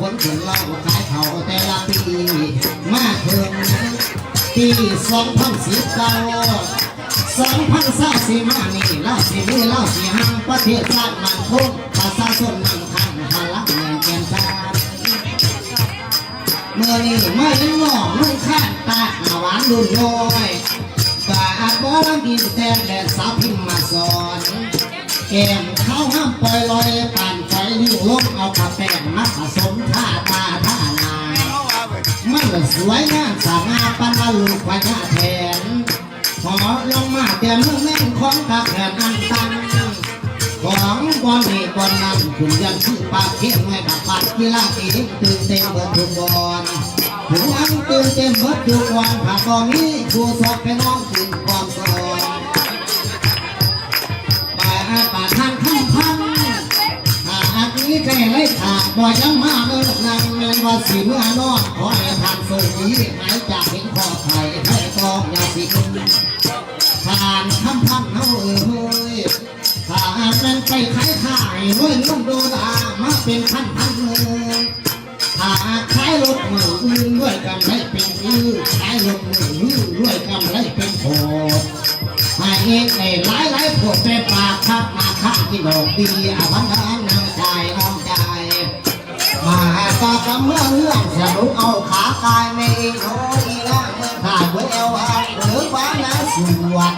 คนถึงเราขายเขาแต่ละปีมาถึงปี2019 2024มานี่เล่าสิมีเล่าสิห่างประเทศชาติมันคงประชาชนมันคันพลังเงินแกนชาติเมื่อนี้ไม่ได้งอนุ่งข้านตาหวานรุ่นน้อยบาดบ่ลำกินแทนและสาวพิมมาสอนแก้มเขาห้ามปล่อยลอยปั่นไฟลิ้วลงเอากระแป้งมาผสมท่าตาท่านายมันสวยงามสง่าปันลูกพญาแทนขอลงมาเตรียมเมืองแม่งของตาแผ่นอันตันของบอลนี่บอลนั้นคุณยังคือปากเขี้ยวไงกับปัดกีฬาตีตื่นเต้นเบิดทุกบอลถึงอันตื่นเต้นเบิดทุกวันหากบอลนี้ผู้สอบเป็นน้องตื่นความสอนป่าทางคำพันหากนี้ใจไร้ขาดบ่ยังมาเมื่อนางเมืองว่าสีเมื่อนอนขอให้ทานสูงนี้หายจากเห็นข้อไข่ให้กองยาสีผ่านคำพันเฮาถ้าเป็นไปขายขายด้วยเงินโดดามาเป็นพันเงินถ้าขายรถมืออื่นด้วยกำไรเป็นขายรถมืออื่นด้วยกำไรเป็นโผให้เองในหลายผลไปปากคักมาคักที่ดอกดีอาวันนั้นนางใจน้องใจมาต่อกับเมื่อเรื่องสรุปเอาขากายไม่เองโอ้ยนะเมื่อขาดเมื่อเอวเอาหรือว่านะสวด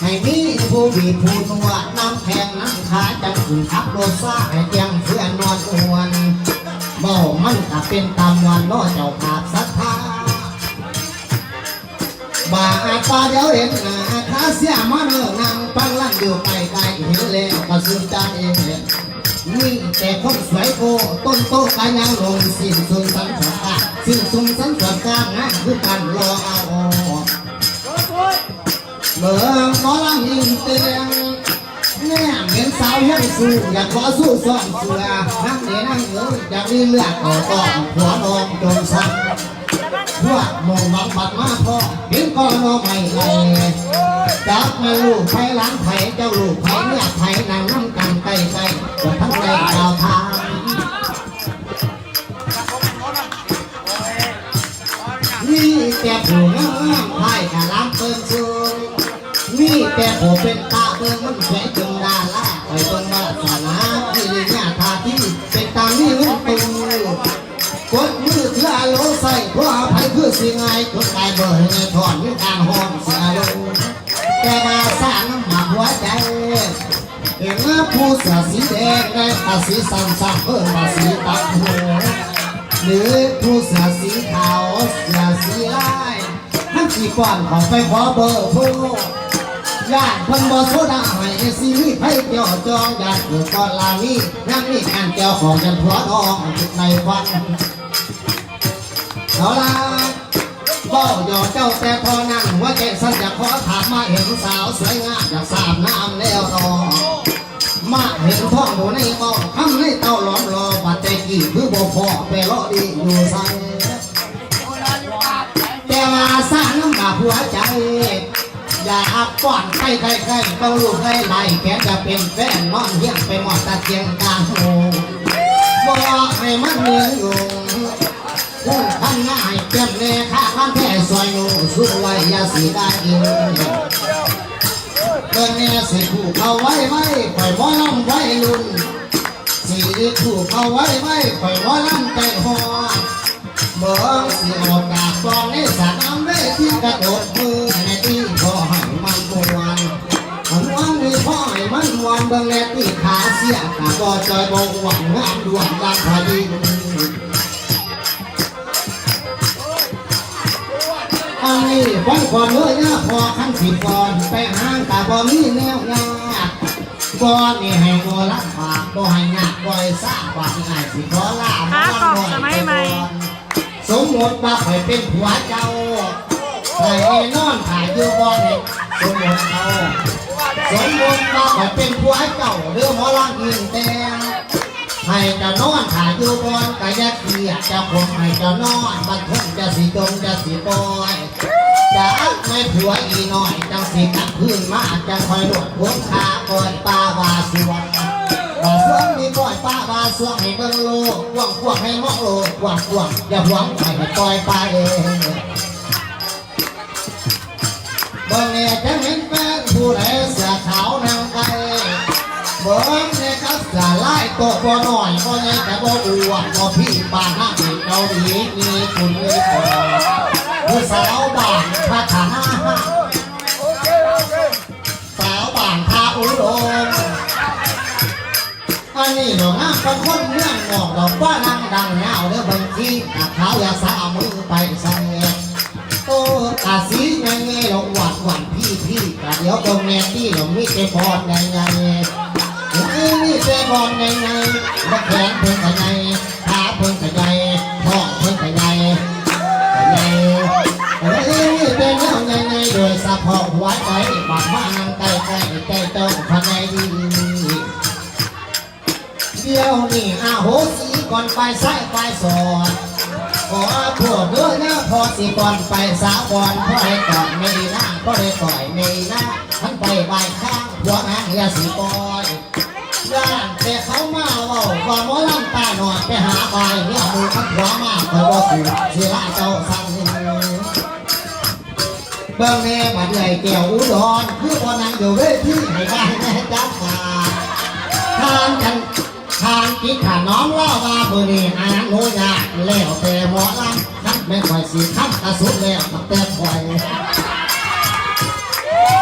ให้มีผู้บีบผู้นวดน้ำแข็งน้ำขาจังขุนขับรถซ่าให้เตียงเพื่อนนอนอ้วนเมามันก็เป็นตามวันล้อเจ้าขาดศรัทธาบาปาเดี๋ยวเห็นหน้าขาเสียมาเนื้อนางปังลั่นอยู่ไกลๆเห็นแล้วก็ซึ้งใจนี่แต่คนสวยโกต้นโตกันยังลงสิ้นสุดสันสกาสิ้นสุดสันสกางานคือการรอเอาเมื่อหมอลำยิงเตียงแน่เห็นสาวยังสู้อยากขอสู้ซ้อมเสือนั่งเดี๋ยวนั่งอยากมีเลือดต่อต้องหัวนองจนสั่นพวกมองบังบัดมาพอเห็นก็นอไม่เลยจับมาลูกไผ่ล้างไผ่เจ้าลูกไผ่เลือดไผ่นางน้ำกันใกล้ๆจนทั้งใจดาวทางนี่แต่ผู้งามไผ่กะล้ำเปิงสูงนี่แต่ผู้เป็นตาเปิงมันสวยจนดาละไอ้เปิงมาสนาที่หน้าทาที่เป็นตามนี่มันตูกดมือเถื่อโลใส่เพราะอภัยคือสิ่งไงจนกลายเบอร์ให้ถอนมีการห้องเสียลงแต่มาสร้างหมักหัวใจเห็นว่าผู้เสือสีแดงได้ตาสีสันสันเพิ่มมาสีตัดหัวหรือผู้เสือสีขาวเสือสีลายทั้งสี่ก่อนขอไปขอเบอร์ผู้ญาติเพิ่นบ่โซดาให้ซีรีส์ไพ่เกี่ยวจองญาติเกิดก่อนลานี้นั่งนี่การเกี่ยวของยันผัวน้องจุดในฟันเอาล่ะเบ้าหยอกเจ้าแต่พอนั่งว่าแกสันจะขอถามมาเห็นสาวสวยงามอยากสาบน้ำแล้วนอมาเห็นท้องดูในเบ้าทำให้เต้าล้อมรอปัจจัยกี่คือบ่พอไปรอดีอยู่ใส่แต่มาสร้างน้ำบาหัวใจอยากป้อนใกล้ๆเต้าลูกใกล้ไหลแกจะเป็นแฟนนอนเฮียงไปหมดตะเกียงกลางโง่บอกให้มันเลี้ยงอยู่พูดพันง่ายเจ็บเน่ข้าพันแท้ซอยอยู่สู้ไว้ยาสีได้กินเดินเนี่ยสิผูกเอาไว้ไว้ปล่อยบ่ลำไว้ลุ่นสิผูกเอาไว้ไว้ปล่อยบ่ลำใจหอเบิ่งสิออกกาบกองในสระน้ำได้ที่กระโดดมือในที่พอให้มันมวนมันวันนี้พ่อให้มันมวนเบิ่งแลที่ขาเสียกะบ่จอยบ่หวังงามดวงดังพอดีอันนี้ฟังก่อนเลยนะพอขั้นสิก่อนไปห้างตาบ่มีแนวยากก่อนนี่ให้บ่ลำบากบ่ให้ยากบ่ให้ซ่าบ่ให้ง่ายสิขอลาบ่บ่ให้สมมติว่าเคยเป็นผัวเจ้าเคยนอนถ่ายอยู่บ่เนี่ยสมมติเอาสมมติว่าเคยเป็นผัวเจ้าเรื่องหมอลำยิงแต่ให้จะนอนถ่ายอยู่บ่ก็อย่าเกลียดจะคงให้จะนอนบัดทนจะสิจงจะสิปล่อยจะไม่ผัวอีน้อยจังสิกลับคืนมาจังคอยหลวดหัวขาก่อนปาวาสวร มาสวงมีก้อยป้ามาสวงให้เบิ่งโลกว่างกวางให้มองโลกว่างกวางอย่าหวังให้ปล่อยไปเบิ่งเนี่ยจะเห็นแฟนผู้ใดเสื้อขาวนางไก่เบิ่งเนี่ยก็เสื้อลายโตบ่น้อยบ่ใหญ่แต่บ่อ้วนบ่พี่บ้านห้างเกาหลีมีคุณมีพอผู้สาวบ้านพัฒนาสาวบ้านท่าอุดมอันนี้ดอกน้ำเป็นคนเมืองนอกดอกว่านั่งดังเงาเด้อบางทีตัดเท้าอย่าสาวมือไปใส่โอ้ตาสีไงไงเราหวัดหวั่นพี่กะเดี๋ยวตรงแม่ที่เราไม่เจ็บบอลไงนี่เจ็บบอลไงมาแขนเพิ่งไงขาเพิ่งไงท้องเพิ่งไงนี่เป็นเรื่องไงโดยสะโพกหัวใจบางว่านั่งใกล้เจ้าภายในดีเดี๋ยวนี่อาโหสีก่อนไปใส่ไปสอนขอปวดด้วยนะพอสิก่อนไปสาวก่อนพอได้ก่อนไม่น่าก็ได้ต่อยไม่น่าท่านไปใบข้างหัวนางยาสีปอยย่างแต่เขามาว่าหมอลำตาหน่อยไปหาใบเนี่ยมือขัดหัวมากแต่ว่าถูกเสียเจ้าสั่งเบื้องแน่บัดใหญ่แก้วอุดรคือพอนางอยู่เวทีให้ได้แน่จักขาทานกินขาน้องเล่าว่าเบอร์นี้อาโนยาแล้วแต่หมอลำนั่นไม่ค่อยสีขั้นกระสุนแล้วแต่คอย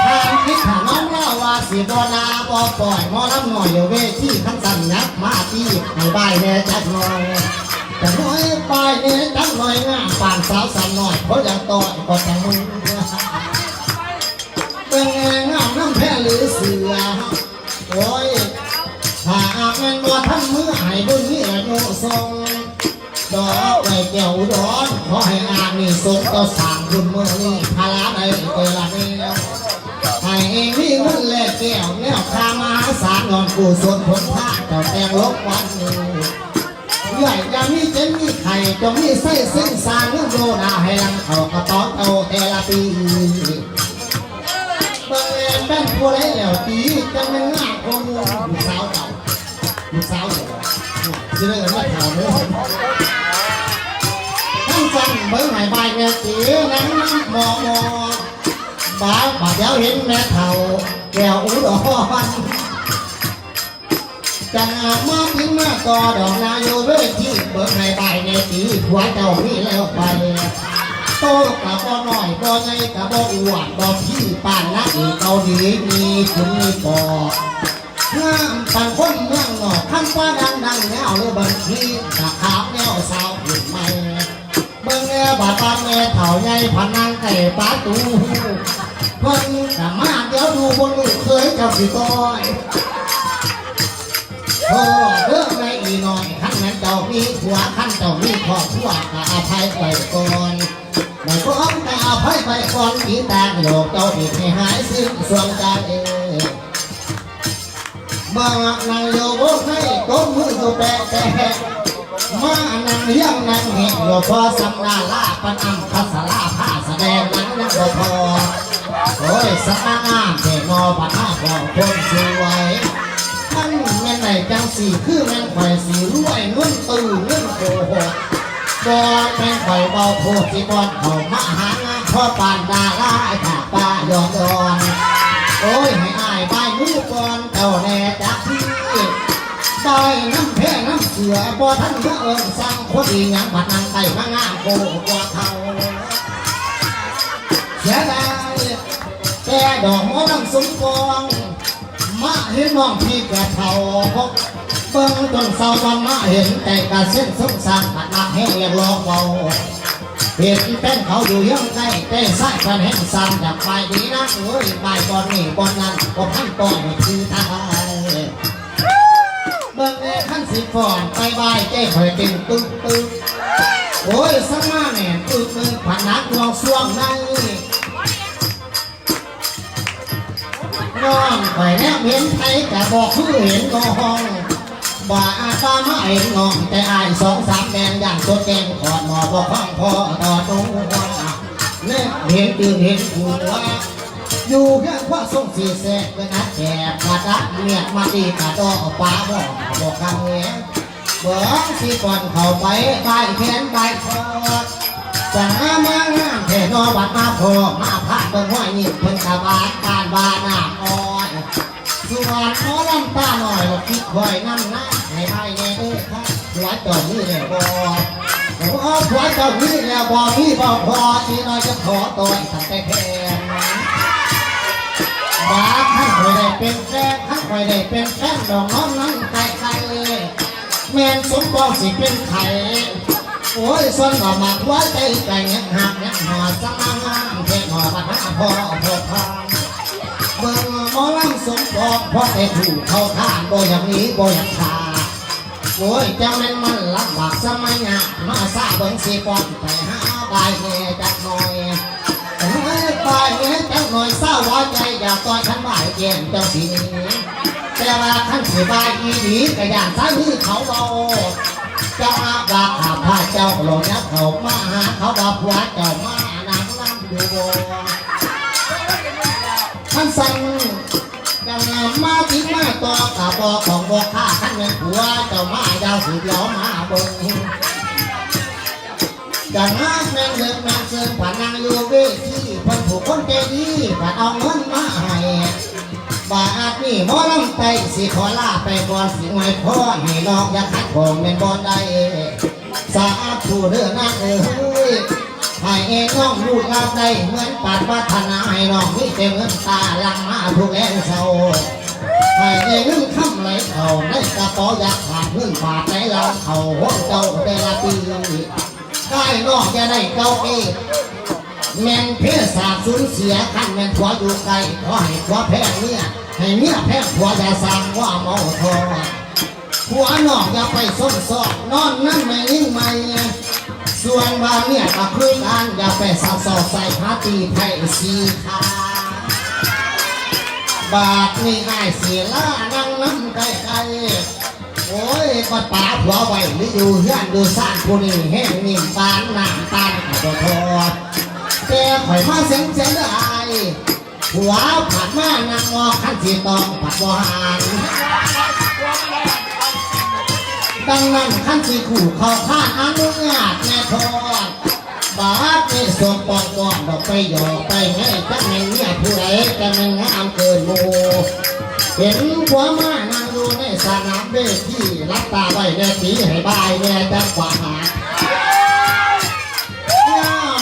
ทานกินขาน้องเล่าว่าสีบอนาบอปล่อยหมอลำหน่อยอยู่เวทีขั้นสั่นยักมาที่ให้ใบแน่จักหน่อยแต่น้อยใบแน่จักหน่อยงามป่านสาวสั่นหน่อยเพราะยังต่อยก็แต่มึงเป็นไงงามน้ำแพ้หรือเสือโอ้ยถ้าอาเงินบ่ท่านมือให้บุญนี่โยทรงดอกไว้แก้วอุดรขอให้อานี่ทรงต่อสร้างบุญเมื่อนี้พาลาได้เจริญนี้ให้เองนี่เงินแลกแก้วแนวคามหาศาลนอนกูส่วนผลท่าเจ้าแตงลบวันนี้ใหญ่ยังมีเจนมีไข่จงมีไส้เส้นสารเรื่องโดนาให้ลังเขากระต๊อบเอาเอลาปีเบิ่งเล่นแป้นผู้ใดแล้วตีจังเป็นงานคนลูกสาวเก่าลูกสาวเก่าจะเรื่องอะไรข่าวเนี่ยทั้งจันเบิ่งหายใบแม่ตีนั่งมองบ้าเดี๋ยวเห็นแม่เฒ่าแก้วอุดรจังมาถึงมาต่อดอกนาอยู่เวทีเบิ่งหายใบแม่ตีหัวเจ้านี่แล้วไปโตกับบ่น้อยบ่ใหญ่กับบ่อ้วนบ่พี่ป่านนักเกาหลีมีคุณมีปองามต่างคนเมืองนอกคำว่าดังแนวหรือบางทีตะขาวแนวสาวหุ่นใหม่เบิ่งแนวบาดบางแนวเถ่าใหญ่พนังไก่ปลาตูเพิ่นกะมาเดี๋ยวดูบนลูกเคยเจ้าสิต้อยโอ้เรื่องในอีน้อยขั้นนั้นเจ้ามีผัวขั้นเจ้ามีครอบครัวกะอภัยไปก่อนไม่พร้อมแต่อภัยไปก่อนที่แต่โยกเจ้าอีกให้หายสิ้นส่วนใจบางนางโยบให้ก้มมืออยู่แปะมานั่งเลี้ยงนั่งเห็นโยพอสำนาลาปันอัมพัสลาผ้าแสดงนั่งนั่งพอโอ้ยสง่างามเด่นอปัญหาของคนสวยท่านแม่ไหนจังสีคือแม่ไข่สีรวยเงินตื่นเงินโกหกบ่แม่ไข่เบาโพธิบอลเขามาหางานพ่อปานดาราถ้าป้ายอดโอ้ยให้อายใบมือก่อนเจ้าแน่จักพี่ใบน้ำแพ้น้ำเสือบ่ท่านมาสั่งคนดียังบัดนางไก่มางามโกกว่าเขาเสียดายแต่ดอกมอลำสมกองมาเห็นน้องพี่แก่เท่าเบิ่งจนเศร้าตอนมาเห็นแต่กระเส้นสงสารบัดนักแห้งเรียกร้องเบาเห็นเป็นเขาอยู่ยังไงแต่สายกันเห็นซ้ำจากไปดีนะเอ้ยไปบอลนี่บอลนั้นก็ขั้นตอนคือทายเบิ่งในขั้นสิฟอนไปใบเจ้าคอยติ่งตึ๊กโอ้ยสักมาแม่ตึ๊กมือผ่านนักลองช่วงในน้องไปแล้วเห็นไทยแต่บอกคือเห็นน้องบ่าตามาเห็นน้องแต่อาย2-3แดงอย่างตัวแกงขอดหมอบอกข้องพ่อต่อตรงเนี่ยเห็นตื่นเห็นหัว อยู่เพียงว่าส่งสีแสกเป็นนัดแจกกระดับเมียมาดีกระโดดป้าบอกคำเงี้ยเบิกสีก่อนเข้าไปใบแขนใบคอจะมางามเทนอบัดมาโผล่มาพาดเบิ่งห้อยนี่เพิ่นกะบาดการบาหน้าอ่อนส่วนหมอลำตาหน่อยคิดคอยน้ำหน้าให้ไอ้แน่เด้อครับหัวจอดนี่แหละบ่หัวจอดนี่แล้วบ่มีบ่พออีน้อยจะขอตัวตั้งแต่แค่บาข้างคอยได้เป็นแฟนข้างคอยได้เป็นแฟนดอกน้องนั้นไกลๆแม่นสมปองสิเป็นไข่โอ้ยส่วนก็มักไว้ใจใจยังหักยังหอดสมางามเทหอบัดหาพ่อพานเบิ่งหมอลำสมปองเพราะได้ถูกเข้าข้างบ่อย่างนี้บ่อย่างชาโอ้ยเจ้าแม่นมันลำบากสมัยหน้ามาซาเบิ่งสิปอนไปหาบายแน่จักหน่อยบายแน่จักหน่อยเศร้าหัวใจอยากต่อยขันบ่ายเย็นเจ้าสิแต่ว่าขันสิบายอีหลีก็อย่างสายมือเขาเบาเจ้าอาบาขาพาเจ้าหลงยักเขามาหาเขาบาผัวเจ้ามานังลำอยู่บ่ท่านสั่งดังมาทิ้งมาต่อกับบ่ของบ่ข้าท่านเป็นผัวเจ้ามายาวสืบล้อมาเบิ่งดังนั้นแม่งเลิกแม่งเสื่อมผ่านนางอยู่เวทีคนถูกคนใจดีผ่านเอาเงินมาให้บาดนี่หมอลำไตสิขอลาไปก่อนสิไว้พ่อให้น้องอย่าขัดของเป็นบอนได้สาธุเด้อนะเอ้ยให้น้องลูกลาได้เหมือนปาดวัฒนาให้น้องมีเต็มเงินตาลังมาทุกแรงเศร้าให้เงินคำไหลเข่าในกระเป๋าอยากขาดเงินบาทในเราเข่าห้องเจ้าแต่ละปีได้น้องจะได้เก้าเอแม่นเพศสาบสูญเสียขันแม่นผัวอยู่ไกลขอให้ผัวแพ้เนี่ยให้เมียแพ้ผัวอย่าสั่งว่าเมาทองผัวนอกอย่าไปส้นซอกนอนนั่นไม่นิ่งไม่ส่วนว่าเมียก็คือการอย่าไปสับสอกใส่พาตีไทยสีขาบาดนี่ไอ้เสียล่านั่งน้ำไกลโอ้ยก็ป่าผัวไว้หรืออยู่เฮือนดูสร้างผู้นี้แห้งนิ่มปานน้ำตาลก็ทอดแต่ข่อยมาเสียงได้หัวผัดมานางงอขันสีตองผัดวานดังนั้นขันสีขู่เขาข้าอนุญาตแน่ทอดบาดในสมปองก่อนดอกไปหยอกไปให้จักแม่งเนี่ยผู้ใดจะแม่งงามเกินโมเห็นหัวมานางดูในสนามเวทีรับตาไว้แน่ตีให้บายแน่จักกว่าหา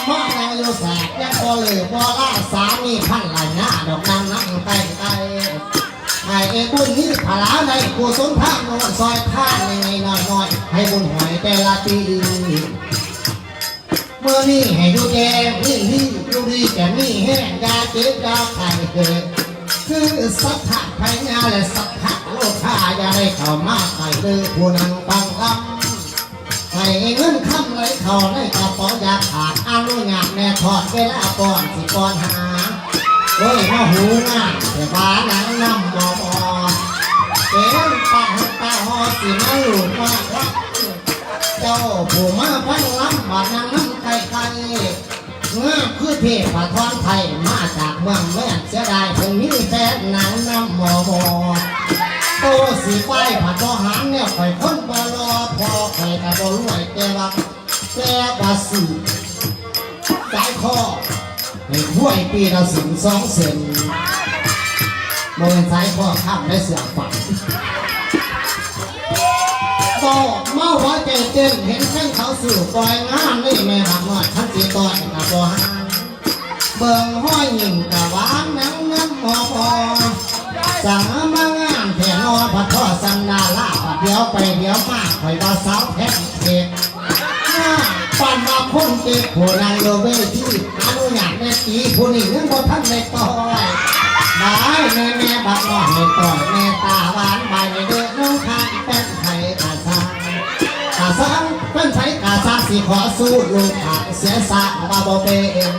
มาแรงโยแสกยังพอเลยพอล่าสามีพันหลายหน้าดอกนางนั่งใกล้ใกล้ให้บุญนี้ผาลาในกุศลทางโน้นซอยท่าในน้อยให้บุญหอยแต่ละปีเมื่อนี้ให้ดูแกนี่ดูดีแกนี่แห้งยาเจ็บยาไข่เกิดคือสักผักไผ่งาและสักผักโลกาอย่าได้เข้ามาไข่เลยผู้นางบังลำให้เงินคำไหลเข่าในกระเป๋าอยากขาดอนุญาตแม่ทอดเวลาก่อนสิก่อนหาโอ้ยมาหูงาแต่บ้านังน้ำมอเป็นตาหอสิมาหลุดมาครับเจ้าผู้มาพันล้ำบาดนางน้ำไกลงาคือเทพทอนไทยมาจากเมืองแม่เสียดายคงมีแฟนนางน้ำมอโตสีไฟผัดบ่หางเนี่ยคอยคนบ่รอพอคอยกระโดดรวยแต่ว่าสื่อสายคอให้ห้วยปีละ2 เซนโมเป็นสายคอข้ามได้เสือฝันต่อเมาว่าเจนเห็นแข้งเขาสื่อปล่อยงานนี่แม่หักหน่อยขันสีต่อยกับบ่หางเบิ่งห้อยหญิงกับหวานน้ำพอสั่งมางานแถนอผัดทอดสันนาลาเดี๋ยวไปเดี๋ยวมาคอยว่าสาวแท็กเด็กปั่นมาพ่นเด็กผู้นางโยเวที่อนุญาตในปีผู้นี้ยังบ่ทันในต่อยได้แม่บักน้อยในต่อยแม่ตาหวานใบเด็กน้องทานเป็นไทยกาซังเป็นไทยกาซังสิขอสู้ลูกขาเสียสะว่าบ่เป็น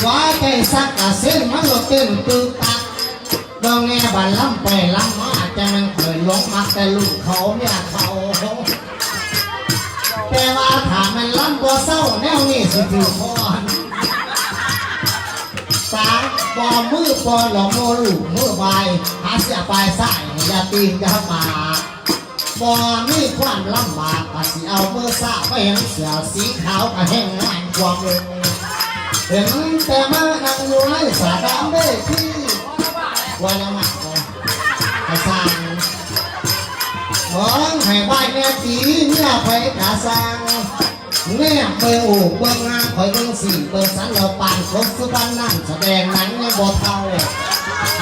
ว่าใจสักกะเส้นมันหลุดเต้นตึกตักดองแง่บันล้ำไปล้ำมาจะมันเคยหลงมักแต่ลูกเขาเนี่ยเขาแต่ว่าถ้ามันล้ำบ่เศร้าแนวนี้สิถือพร บ่มือบ่หลงโมลูกมือใบหาเสียปลายสายอย่าตีนอย่าปากบ่มีความลำบากก็สิเอามือสาไปเห็นเสือสีขาวก็แห้งงานความเองเห็นแต่มานั่งอยู่ในสาดำเบ้ที่วันละมาไอ้สร้างมองให้บ้านแม่ตีเมื่อไปกะสร้างแม่เบิ่งโอ้เบิ่งงามคอยเบิ่งสี่เบิ่งสันเราปานครบสุวรรณนั่นแสดงหนังยังบ่เท่า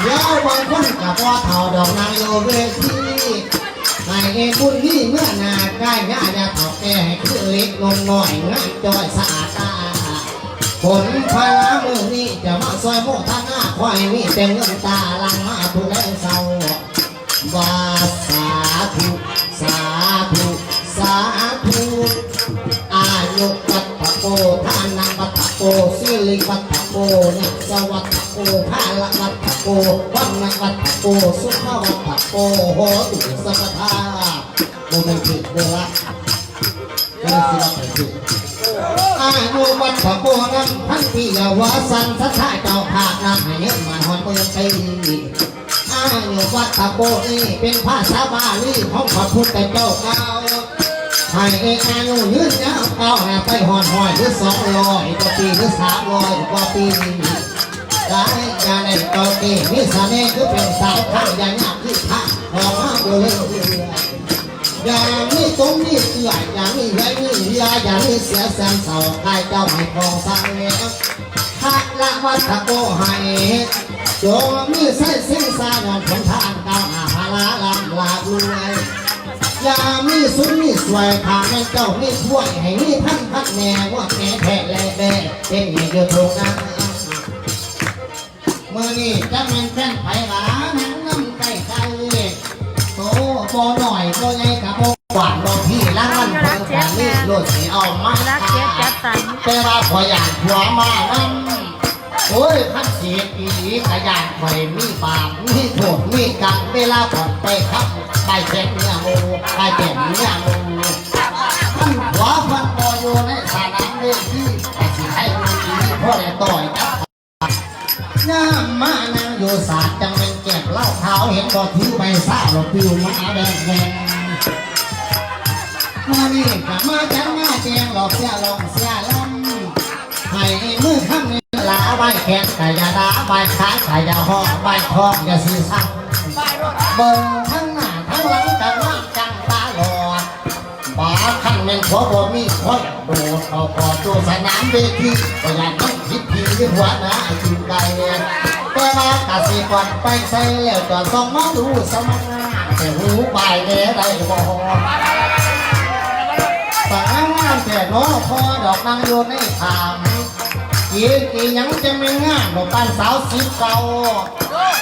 เดี๋ยวบางคนกับบ่เท่าดอกนางโยเวทีให้เอ็บุญนี่เมื่อนาใกล้ญาติเท่าแก่ให้คือเล็กลงหน่อยงานจอยสะอาดตาผลพลามือนี้จะมาซอยโมท่าหน้าควายมีแต่เงินตาลังมาทุเลเศร้าว่าสาธุสาธุสาธุอายุวัตถโกทานังวัตถโกสิริวัตถโกนิสวัตถโกภาลวัตถโกวัณวัตถโกสุขวัตถโกโหตุสัพพะโมเป็นผิดเลยละไม่ได้สิว่าเป็นผิดอายุวัตถโกนั้นพันปีวาสันทัศน์เจ้าภาคนำให้เงินมาหอนเมืองไปอายุวัตถโกนี่เป็นภาษาบาลีของพระพุทธเจ้าเก่าให้อายุยืนยาวเอาไปหอนหอยหรือ200กว่าปีหรือ300กว่าปีได้ยาในตอกีมีเสน่ห์คือเป็นสาวข้างยาหยาบที่ข้างออกมาโดยเรื่อยอย่างนี้ตรงนี้เกลืออย่างนี้ไว้นี่เรียอย่างนี้เสียแสงเสาใครเจ้าให้ครองสังเวยพระละวัตโกให้โยมีใส่สิ่งสารนของทานก้าวหน้าพลาลำลาบรวยยามีสุนมีสวยทางในเจ้ามีถ้วยให้มีพันแม่ว่าแก่แท้และแบ่เป็นอย่างเดียวตรงนั้นเมื่อนี้จะเป็นแฟนไผ่หวานนั่งน้ำไก่ไก่โตบ่หน่อยบ่ใหญ่กับบ่หวานบ่พี่ล้างมันเพิ่งแต่นี่โลดสีเอามาแต่ว่าพออยากหัวมานั่นโอ้ยพันเสียอีขยันไฟมีบาปมีโทษมีกรรมเวลาผ่อนไปครับไปแข่งเนื้อมูไปแข่งเนื้อมูพันหัวพันบ่อยู่ในสนามเวทีแต่สิให้มีอีพ่อได้ต่อยครับน้ำมานั่งอยู่ศาสตร์จังเป็นเก็บเหล้าเท้าเห็นบ่ถือใบซ่าหลบปิวมาแดงแดงมานี่กับมาจังมาแจงหลอกเสียลงเสียล้ำให้มือข้างนี้ลาใบแขนไก่ยาดาใบขาไก่ยาห่อใบทองยาสีสันเบิ่งทั้งหน้าทั้งหลังจังว่าจังตาหลอดบาขั้นเป็นหัวบ่มีคนโดดเอากอดตัวสนามเวทีก็อยากต้องคิดพีที่หัวหน้าจิงไก่แต่ว่ากะสิก่อนไปใส่แล้วจอดส่องมาดูสมังแต่หูใบเล่ได้บ่ต่างงานแต่น้อพอดอกนางโยนให้ถามกี่ยังจะไม่งานดอกปานสาวสิบเก่า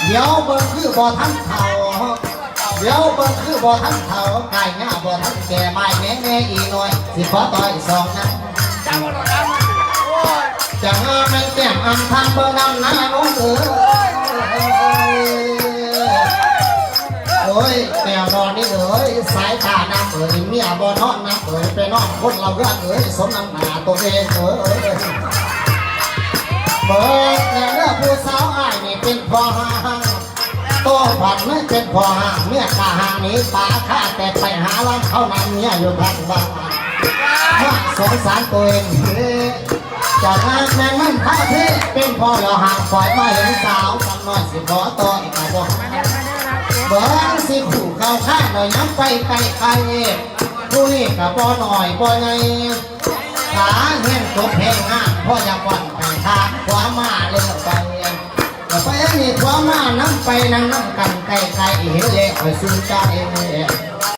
เดี๋ยวเบิ่งคือบ่ทันเท่าเดี๋ยวเบิ่งคือบ่ทันเท่าไก่หน้าบ่ทันแก่ไม่แน่อีหน่อยสิขอต่อยสองนะจะงามันแก้มอันทางเบิ่งน้ำหน้าน้องเอ๋ยโอ้ยแก้วนอนนี่เอ๋ยสายตาน้ำเอ๋ยเมียบ่นอนน้ำเอ๋ยไปนอนคนเราเรื่องเอ๋ยสมน้ำหน้าตัวเองเอ๋ยเบิดแต่เลือกผู้สาวอ้ายนี่เป็นพ่อห่างโตผ่อนไม่เป็นพ่อห่างเมียกะห่างนี้ป่าข้าแต่ไปหาล้ำเขานำเมียอยู่ทางบ้านมาสงสารตัวเองจากนั้นแม่มันพระเทศเป็นพ่อเราห่างปล่อยมาเห็นสาวสักหน่อยสิขอต่ออีกบ่เบิดสิขู่เขาข้าหน่อยย้ำไปไกลไกลผู้นี้กับบ่หน่อยบ่ไงขาเห็นจบเพลงห้าพ่ออยากวันไปทางขวามาเลี้ยวไปไปนี่ขวามาน้ำไปนั่งน้ำกันไกลๆเห็นเลยคอยซึ้งใจ